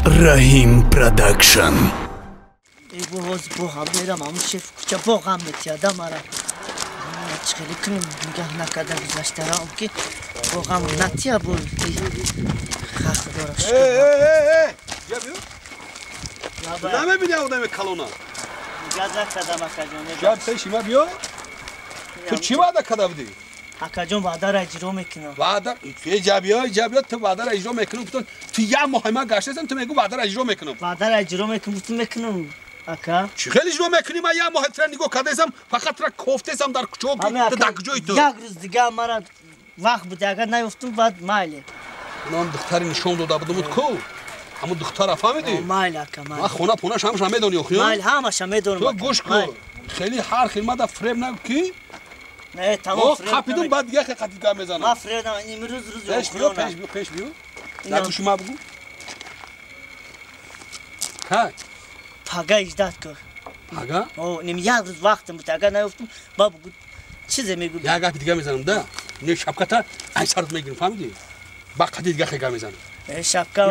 Rahim Production. باز با هم میرم همون شیف کوچه با هم میتیادم مرا چخیلی کنیم نگه نکرده گذاشته را که با هم نتیا بود خاص دارش یا بیو نمیبینی آدم کلونا گازا کدام اکاجون شب پیش ما بیو تو چی وعده کرده بودی اکاجون وعده را اجرا میکنم وعده ایجابیا تو وعده را اجرا میکنم تو یه مهمه گشتم تو میگو وعده را اجرا میکنم وعده را اجرا میکنم اکا چی خیلی اجرا میکنی من یه ماه تر نگاه کردم فقط را کوفتم در کوچه تو در کجای تو یک روز دیگه مرا وقت بود اگر نیفتم بعد مایل اونم دختری نشون داده بودم کو همون دختر فهمیدی مایل اکا ما خونه پونش همش میدونی اخی مایل همش میدونم تو گوش کن خیلی هر خدمت فریب نگو کی نه تمام فریب خپیدم بعد دیگه خطیگاه میزنم ما فریب امروز روز پیش بیو در گوش ما بگو های پاگا اجداد کن پاگا نمی یک روز وقتم بود اگر نیفتم بابا چیزی میگو یک گپ دیگه میزنم ده نه شبکتا ای سرت میگیرم فهمیدی با قدی دیگه خیلی میزنم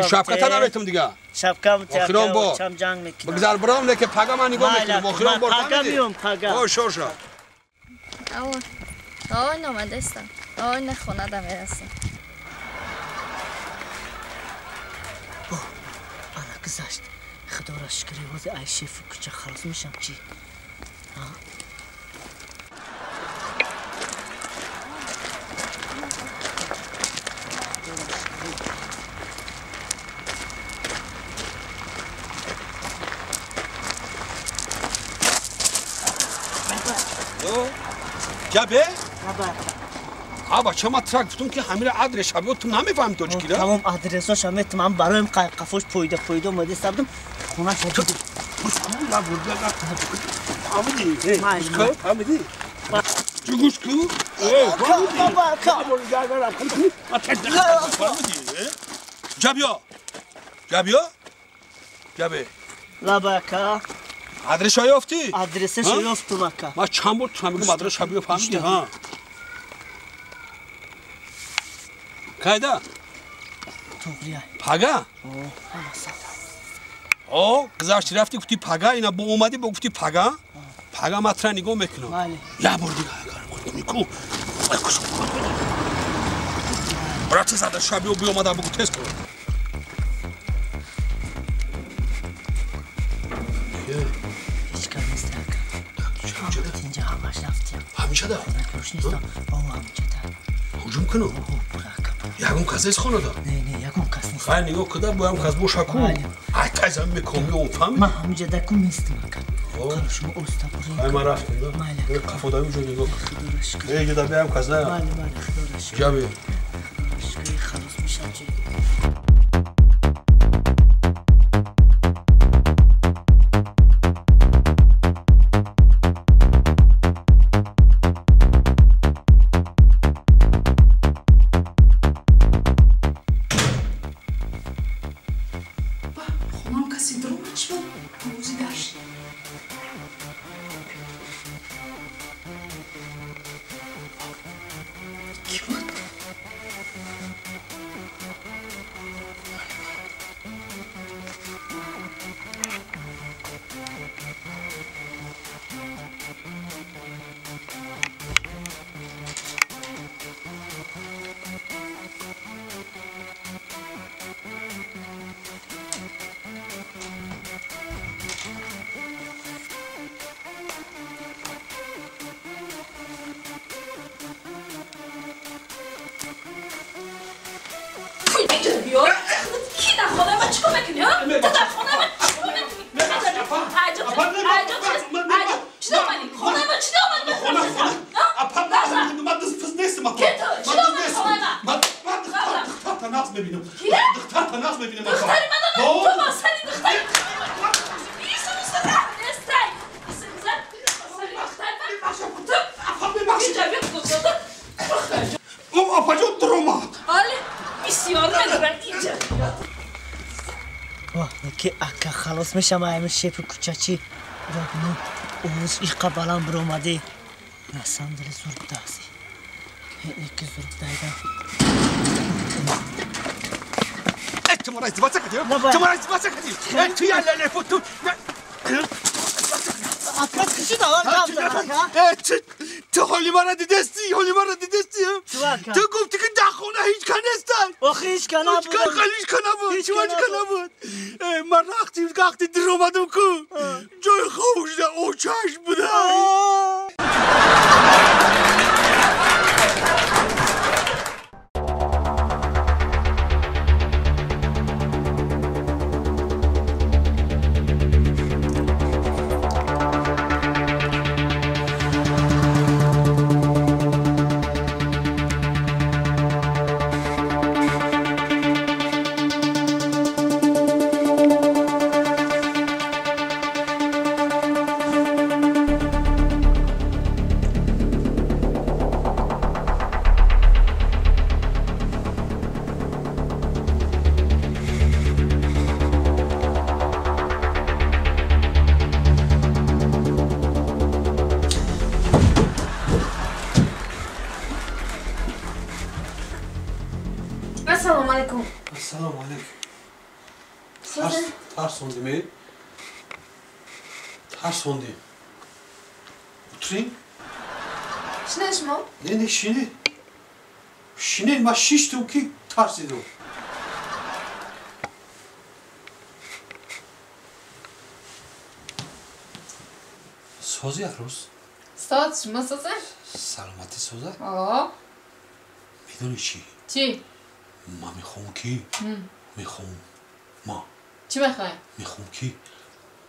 شبکتا نمیتونم دیگه شبکا آخرام با چم جنگ میکنم بگذار برام نه که پاگا من نگاه میکنم آخرام با پاگا میام پاگا او شورشا آوان نامده استم آوان نخونه دا میرسم انا گذاشت خدا را شکری وزی ای شیف کچه خلاص میشم چی جابه آبا چه مطرح گفتم که همین آدرس شبیه تو نمیفهمی تو چیکاره تمام آدرساش هم تمام برایم قفوش پویده اومده سردم خونه شد تو لا برده فهمیدی فهمیدی چی گوش کو بابا جابه لاباکا آدرس یافتی آدرسش یافتم اکا ما چند بار تو میگم آدرس شبیه فهمیدی ها کایدا توغریه پاگا او گذاشتی رفتی گفتی پاگا اینا با اومدی با گفتی پاگا مطرح نگاه میکنم بله یه بار دیگه میکو برای چه زده شبیه بی اومده بگو تست کن هیچ کار نیست اکا اینجا همش رفتیم همیشه ده خونه کروش نیست بابا همیشه ده هجوم کنو یکم کس نیست خونه ده نه یکم کس نیست خیلی نگاه کده بایم کس بوشا کن ای تایزم میکنی اون فهمی من همیشه دکم نیستم اکا کروشم اوستا بوریم ای من رفتیم ده بله کفا دایی اونجا نگاه خدا را شکر ای جدا بیام کس ده بله خدا را شکر جابه شکری خلاص میشم چی کی در خونه ما چیکار میکنی ها؟ تو در خونه ما چیکار میکنی؟ چی دامنی؟ خونه ما چی دامنی؟ اپا من دست پس نیستم اپا که تو؟ چی دامنی خونه ما؟ من دختر تا نقص میبینم کیه؟ دختر تا نقص میبینم دختری من دارم تو با سری دختری ایسا نیسته نیسته ایسا نیسته دختر اون اپا جو دروما آلی بسیار نگرد اینجا که اکا خلاص میشم همه شیف کوچه چی را بینیم اوز ایقا بلان بر اومده نسان دل زرگ دازی ایکی زرگ دایدم تمارا ازدواج کردیم نباید. تمارا ازدواج کردیم توی الان فوتو Akrat kışı da var ha. تو حالی ما را دیدستی تو گفتی که دخونه هیچ کنستن Oku hiç kana هیچ کن خلیش کنه بود هیچ شما کنه کنه بود من وقتی در اومدم که جای خوش ده او چشم بوده Assalomu alaykum. Assalomu alaykum. Tars oldimi? Tars oldim. Oturayım. Shinashmi? Ne şini? Şini ma şiştim ki tars edim. Soz yaros. Soat shima so'zi? Salomati soza. Hop. میدونی چی؟ چی؟ ما میخوام که ما چی میخوای؟ میخوام که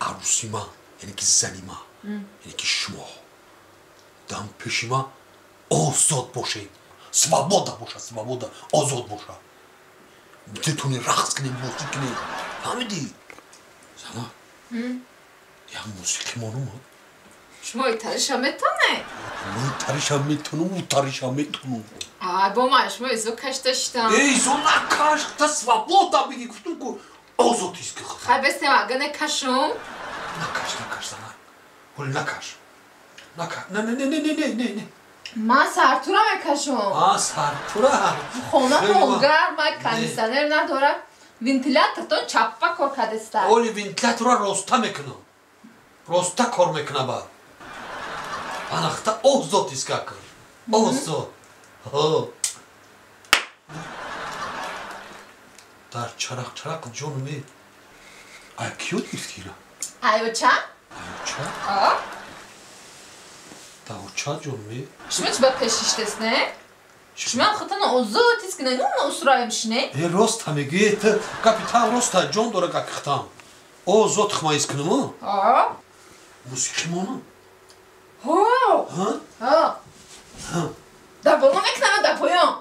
عروسی ما یعنی که زنی ما یعنی که شما دم پیش ما آزاد باشه سوابودا باشه آزاد باشه بتونی رقص کنی موسیقی کنی فهمیدی؟ زنا یا موسیقی مانو شما ایتالیشم میتونه؟ من ایتالیشم میتونم و ایتالیشم میتونم آی با شما ایزو کش داشتم ایزو نکش تا سوابودا بگی گفتم که آزادیست که خیلی بسته مگه نکشم؟ نکش زنان ولی نکش نه من سرتورا میکشم سرتورا خونه گرم کانیستانر نداره وینتیلاتور تو چپا کار کردسته اولی وینتیلاتور راستا میکنم راستا کار میکنه با انختا آزاد ایست که کن آزاد در چرق جانمی ایکیوت میفتیره ایو چه؟ داوچا جانمی شما چه با پشیش دست نه؟ شما خطان آزاد ایست که نه اون اسرائیم شنه؟ ای راست میگی تو کاپیتان راست جان داره که کختم آزاد خما ایست کنم موسیقی مانم دبایون میکنم دبایون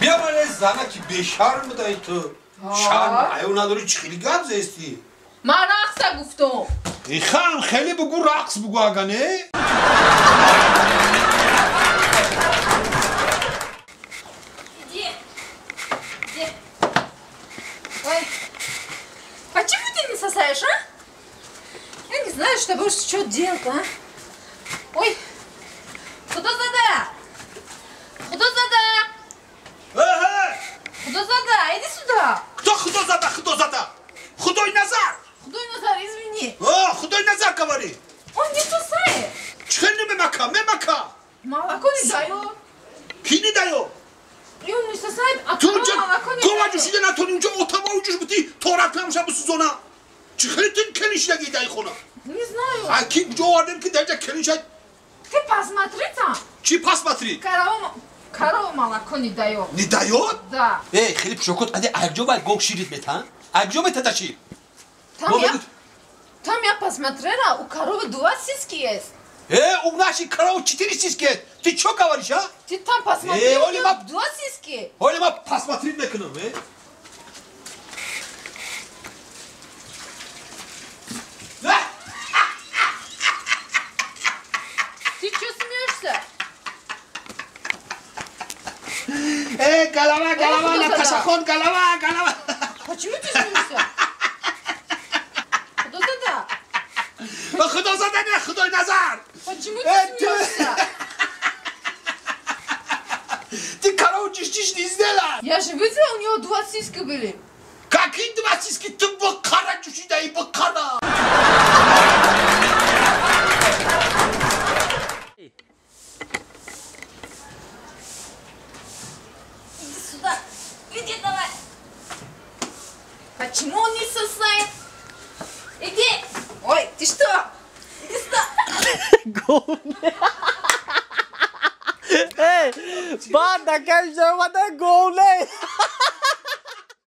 بیا ماله زنه که بیشرم بدهی تو شرم ایو نداری چی خیلی گب زیستی من رقصه گفتم ای خانم خیلی بگو رقص بگو اگه نه Почему ты не сосаешь, а? Я не знаю, что больше что делать, а? Ой, куда зада? Куда зада? Куда зада? Иди сюда. Кто кто зада? Худой Назар. Худой Назар, извини. Худой Назар говори. Он не сосает. Чхельни мемака. Молоко не дает. Ки не дает? И он не сосает, а تو корова اونجا молоко не گوه дает. جوشیده نتونی اونجا اتاقا اونجوش بودی تارک نموشم بسوزونه چی خیلی تین کلیش نگی دایی خونه Не знаю. اکی جو آردن که درجا کلیش های Ты посмотри там. چی پس بطری؟ Корова молоко не дает. نی دایود؟ Да. ای خیلی پشوکت اده اگجو باید گوگ شیرید میتن؟ اگجو میتن شیر؟ Там я посмотрела, у коровы 2 сиськи есть. اون نشی کرا و چیتیری چیز که تی چو کواریش ها؟ Ты там посмотри, у Оли, него баб- 2 сиськи. حالی ما پس بطرید میکنم Ты что смеешься? گلوه نتاشا خون گلوه Почему ты смеешься? Куда туда? خدا زده نه خدای نظر Почему ты смеешься? تی کرا و چیش чуть-чуть не сделал. Я же видела, у него 2 сиськи были. Какие 2 сиськи? Ты бакара чуть-чуть, да и бакара. Иди сюда. Иди давай. Почему он не сосает? Иди. Ой, ты что? Иди сюда. Ê, ba đã kêu cho mà nó gồ lên.